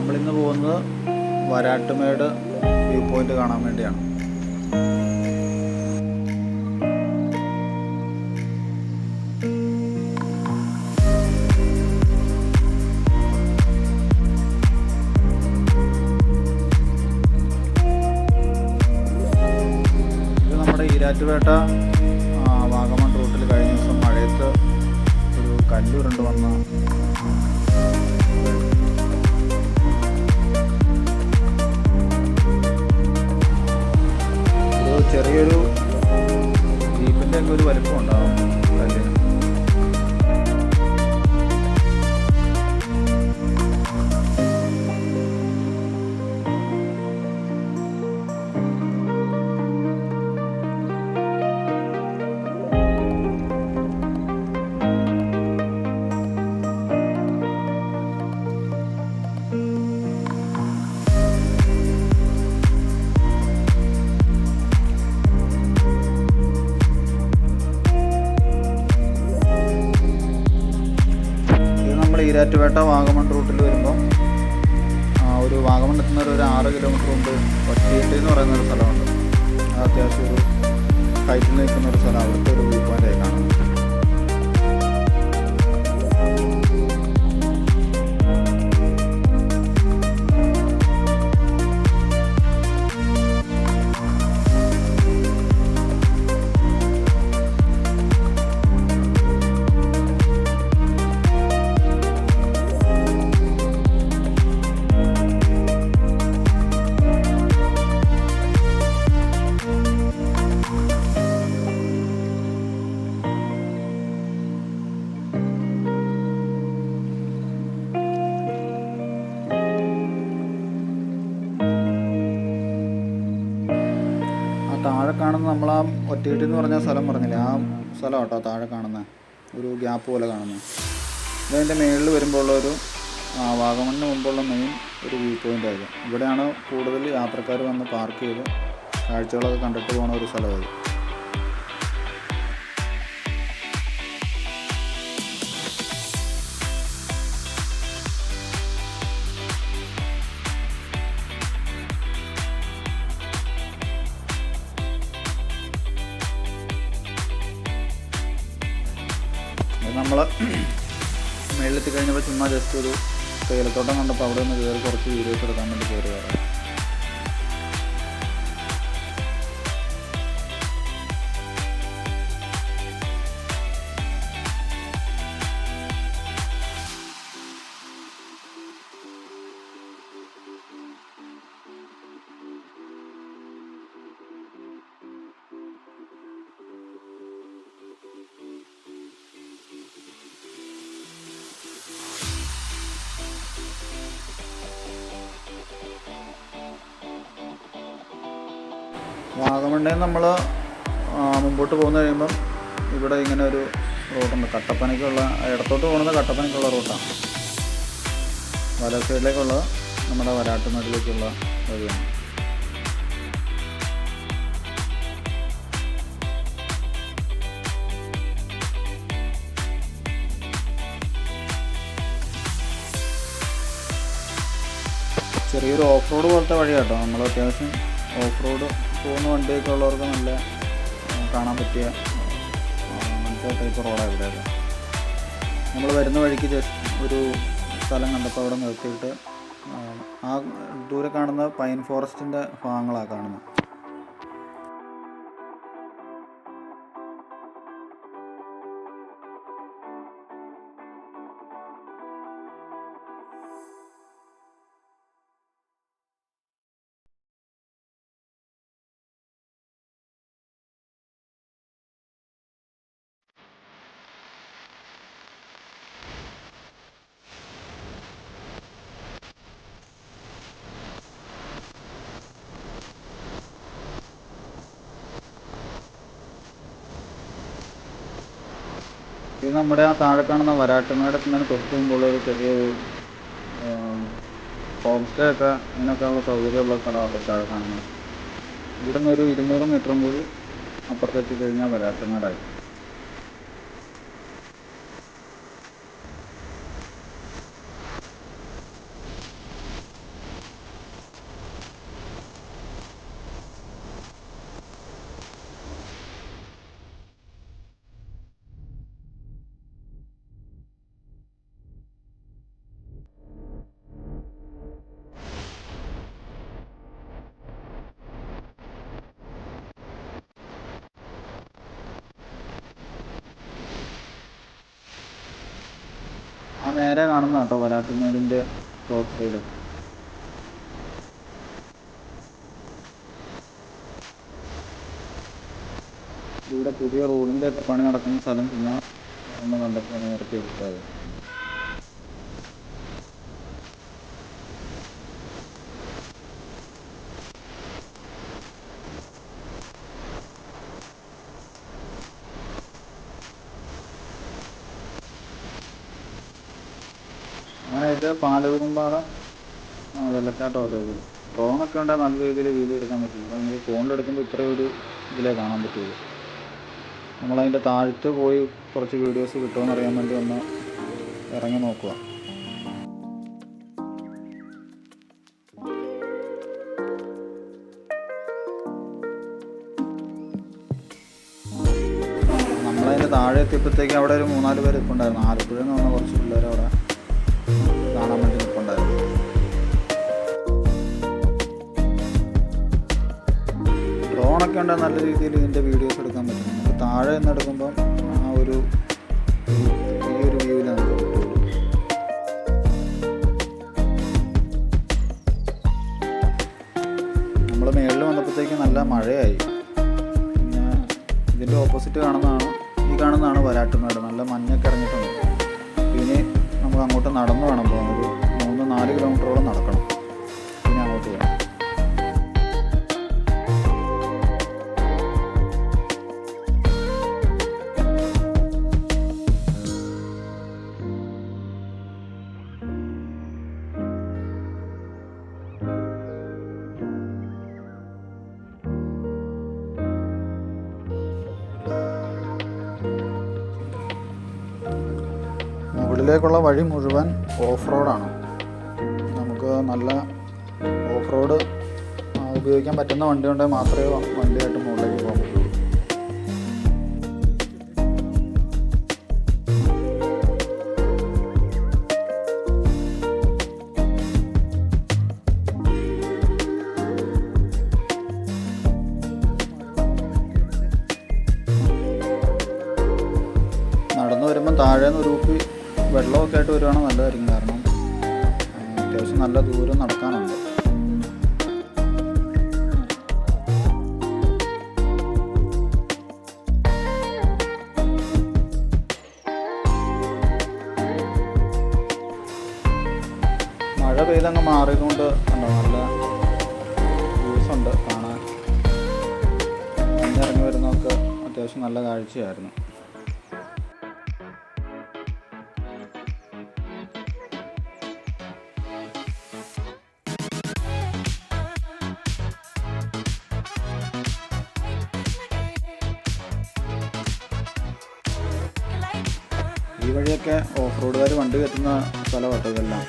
നമ്മളിന്ന് പോകുന്നത് വരാട്ടുമേട് view point കാണാൻ വേണ്ടിയാണ്. ഇത് നമ്മുടെ ഈരാറ്റുപേട്ട വാഗമൺ റൂട്ടിൽ കഴിഞ്ഞ ദിവസം മഴയത്ത് ഒരു കല്ലുരുണ്ട് വന്ന ചെറിയൊരു ജീപ്പിൻ്റെ ഒക്കെ ഒരു വലിപ്പം ഉണ്ടാവും കല്ലിന്. ഈരാറ്റുപേട്ട വാഗമൺ റൂട്ടിൽ വരുമ്പോൾ ഒരു വാഗമൺ എത്തുന്ന ഒരു 6 കിലോമീറ്റർ മുമ്പ് ഒറ്റയിട്ട് എന്ന് പറയുന്നൊരു സ്ഥലമുണ്ട്. അത് അത്യാവശ്യം ഒരു ഹൈറ്റിൽ നിൽക്കുന്ന ഒരു സ്ഥലം. അവിടുത്തെ ഒരു വ്യൂ പോയിൻ്റായി കാണാം. താഴെ കാണുന്ന നമ്മൾ ആ ഒറ്റയിട്ട് എന്ന് പറഞ്ഞ സ്ഥലം പറഞ്ഞില്ലേ, ആ സ്ഥലം കേട്ടോ താഴെ കാണുന്ന ഒരു ഗ്യാപ്പ് പോലെ കാണുന്നത്. ഇതതിൻ്റെ മേളിൽ വരുമ്പോൾ ഉള്ളൊരു വാഗമണിന് മുമ്പുള്ള മെയിൻ ഒരു വ്യൂ പോയിൻ്റ് ആയിരുന്നു. ഇവിടെയാണ് കൂടുതൽ യാത്രക്കാർ വന്ന് പാർക്ക് ചെയ്ത് കാഴ്ചകളൊക്കെ കണ്ടിട്ട് പോകുന്ന ഒരു സ്ഥലമായത്. നമ്മൾ മേളിലെത്തി കഴിഞ്ഞപ്പോൾ ചുമ്മാ ജസ്റ്റ് ഒരു തേയിലത്തോട്ടം കണ്ടപ്പോൾ അവിടെ നിന്ന് കയറി കുറച്ച് വീഡിയോസ് എടുക്കാൻ വേണ്ടി കയറി വരാം. വാഗമണ്ണിൽ നമ്മൾ മുമ്പോട്ട് പോകുന്ന കഴിയുമ്പം ഇവിടെ ഇങ്ങനെ ഒരു റൂട്ടുണ്ട്. കട്ടപ്പനയ്ക്കുള്ള ഇടത്തോട്ട് പോകുന്നത് കട്ടപ്പനയ്ക്കുള്ള റൂട്ടാണ്. വല സൈഡിലേക്കുള്ള നമ്മുടെ വരാട്ടുമേടിലേക്കുള്ള വഴിയാണ്. ചെറിയൊരു ഓഫ് റോഡ് പോലത്തെ വഴിയാട്ടോ. നമ്മൾ അത്യാവശ്യം ഓഫ് റോഡ് പോകുന്ന വണ്ടിയൊക്കെ ഉള്ളവർക്ക് നല്ല കാണാൻ പറ്റിയ അങ്ങനത്തെ ടൈപ്പ് റോഡാണ് ഇവിടെയൊക്കെ. നമ്മൾ വരുന്ന വഴിക്ക് ജസ്റ്റ് ഒരു സ്ഥലം കണ്ടപ്പോൾ അവിടെ നിർത്തിയിട്ട് ആ ദൂരെ കാണുന്ന പൈൻ ഫോറസ്റ്റിൻ്റെ ഭാഗങ്ങളാണ് കാണുന്നത്. ഇത് നമ്മുടെ ആ താഴെ കാണുന്ന വരാട്ടുമേടത്തിന് തൊട്ട് മുമ്പുള്ള ഒരു ചെറിയൊരു ഹോം സ്റ്റേ ഒക്കെ ഇങ്ങനെയൊക്കെയുള്ള സൗകര്യമുള്ള സ്ഥലമാണ് താഴെ കാണുന്നത്. ഇവിടെ നിന്ന് ഒരു 200 മീറ്ററും കൂടി അപ്പുറത്തെത്തി കഴിഞ്ഞാൽ വരാട്ടുമേടായി. നേരെ കാണുന്ന കേട്ടോ വലാട്ടുമേടിൻ്റെ റോഡ് സൈഡ്. ഇവിടെ പുതിയ റോഡിൻ്റെ ഒക്കെ പണി നടക്കുന്ന സ്ഥലം പിന്നെ ഒന്ന് കണ്ടപ്പോൾ നേരത്തെ എടുത്തത്. അങ്ങനെ ഇത് പാലകുമ്പാറ വെള്ളച്ചാട്ടമൊക്കെ ഇത് ഡ്രോണൊക്കെ ഉണ്ടെങ്കിൽ നല്ല രീതിയിൽ വീഡിയോ എടുക്കാൻ പറ്റും. നമുക്ക് ഫോണിലെടുക്കുമ്പോൾ ഇത്രയും ഒരു ഇതിലേ കാണാൻ പറ്റുള്ളൂ. നമ്മളതിൻ്റെ താഴത്ത് പോയി കുറച്ച് വീഡിയോസ് കിട്ടുമെന്ന് അറിയാൻ വേണ്ടി ഒന്ന് ഇറങ്ങി നോക്കുക. നമ്മളതിൻ്റെ താഴെ എത്തിയപ്പോഴത്തേക്ക് അവിടെ ഒരു 3-4 പേര് നിൽപ്പുണ്ടായിരുന്നു. ആലപ്പുഴയിൽ നിന്ന് വന്ന കുറച്ച് പിള്ളേർ അവിടെ കാണാൻ വേണ്ടി നിൽപ്പുണ്ടായിരുന്നു. ഡ്രോണൊക്കെ ഉണ്ടെങ്കിൽ നല്ല രീതിയിൽ ഇതിൻ്റെ വീഡിയോസ് എടുക്കാൻ പറ്റും. നമുക്ക് താഴെ നിന്ന് എടുക്കുമ്പം ആ ഒരു ഈ ഒരു വ്യൂവിൽ നമുക്ക് കിട്ടുള്ളൂ. നമ്മൾ മേളിൽ വന്നപ്പോഴത്തേക്ക് നല്ല മഴയായി. പിന്നെ ഇതിൻ്റെ ഓപ്പോസിറ്റ് കാണുന്നതാണ് വരാട്ടുമേട്. നല്ല മഞ്ഞൊക്കെ ഇറങ്ങിയിട്ടുണ്ട്. പിന്നെ നമുക്ക് അങ്ങോട്ട് നടന്നു വേണം പോകാൻ. ഒരു 3-4 കിലോമീറ്ററോളം നടക്കണം പിന്നെ അങ്ങോട്ട് പോകാം. മുകളിലേക്കുള്ള വഴി മുഴുവൻ ഓഫ് റോഡാണ്. നമുക്ക് നല്ല ഓഫ് റോഡ് ഉപയോഗിക്കാൻ പറ്റുന്ന വണ്ടി ഉണ്ടെങ്കിൽ മാത്രമേ വണ്ടിയായിട്ട് മുകളിലേക്ക് പോകാൻ പറ്റുള്ളൂ. നടന്നു വരുമ്പം താഴേന്ന് ഒരു കുപ്പി വെള്ളമൊക്കെ ആയിട്ട് വരുവാണെങ്കിൽ നല്ലതായിരിക്കും. കാരണം അത്യാവശ്യം നല്ല ദൂരം നടക്കാനുണ്ട്. മഴ പെയ്തങ്ങ് മാറിയതുകൊണ്ട് ഉണ്ടോ നല്ല വ്യൂസ് ഉണ്ട് കാണാൻ. ഇറങ്ങി വരുന്നതൊക്കെ അത്യാവശ്യം നല്ല കാഴ്ചയായിരുന്നു. ഈ വഴിയൊക്കെ ഓഫ് റോഡുകാർ വണ്ടി കയറ്റുന്ന സ്ഥലമാട്ടോ ഇതെല്ലാം.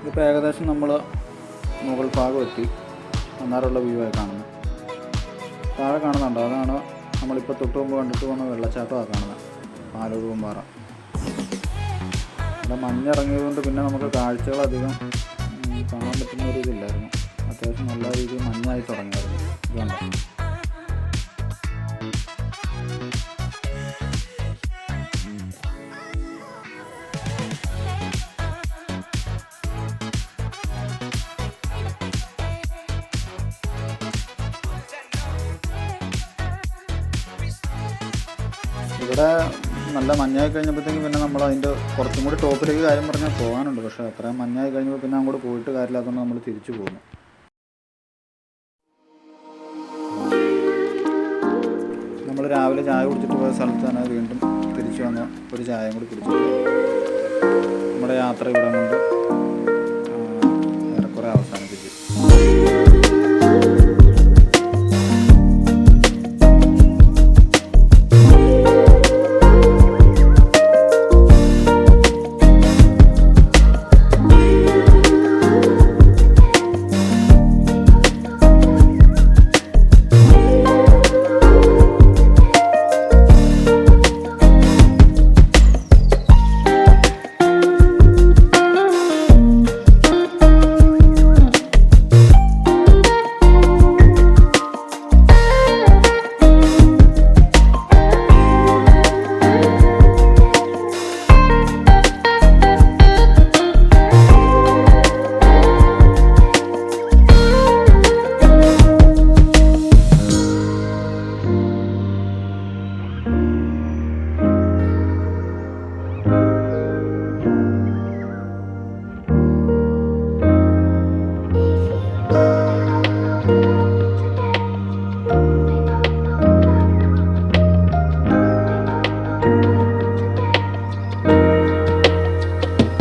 ഇപ്പോൾ ഏകദേശം നമ്മൾ മുകൾ ഭാഗം എത്തി. അന്നേരമുള്ള വ്യൂ ആയി കാണുന്നത്. താഴെ കാണുന്നുണ്ടോ? അതാണ് നമ്മളിപ്പോൾ തൊട്ട് മുമ്പ് കണ്ടിട്ട് പോകുന്ന വെള്ളച്ചാട്ടമാണ് കാണുന്നത്, പാലകുമ്പാറ. അവിടെ മഞ്ഞിറങ്ങിയതുകൊണ്ട് പിന്നെ നമുക്ക് കാഴ്ചകളധികം കാണാൻ പറ്റുന്ന ഒരു ഇതില്ലായിരുന്നു. അത്യാവശ്യം നല്ല രീതിയിൽ മഞ്ഞായി തുടങ്ങിയായിരുന്നു. ഇതുകൊണ്ടോ ഇവിടെ നല്ല മഞ്ഞായി കഴിഞ്ഞപ്പോഴത്തേക്കും പിന്നെ നമ്മൾ അതിൻ്റെ കുറച്ചും കൂടി ടോപ്പിലേക്ക് കാര്യം പറഞ്ഞാൽ പോകാനുണ്ട്. പക്ഷേ അത്രയും മഞ്ഞായി കഴിഞ്ഞപ്പോൾ പിന്നെ അങ്ങോട്ട് പോയിട്ട് കാര്യമില്ലാത്തതുകൊണ്ട് നമ്മൾ തിരിച്ചു പോകുന്നു. നമ്മൾ രാവിലെ ചായ കുടിച്ചിട്ട് പോയ സ്ഥലത്ത് തന്നെ വീണ്ടും തിരിച്ചു വന്ന് ഒരു ചായയും കൂടി കുടിച്ചിട്ട് നമ്മുടെ യാത്ര ഇവിടെ കൊണ്ട്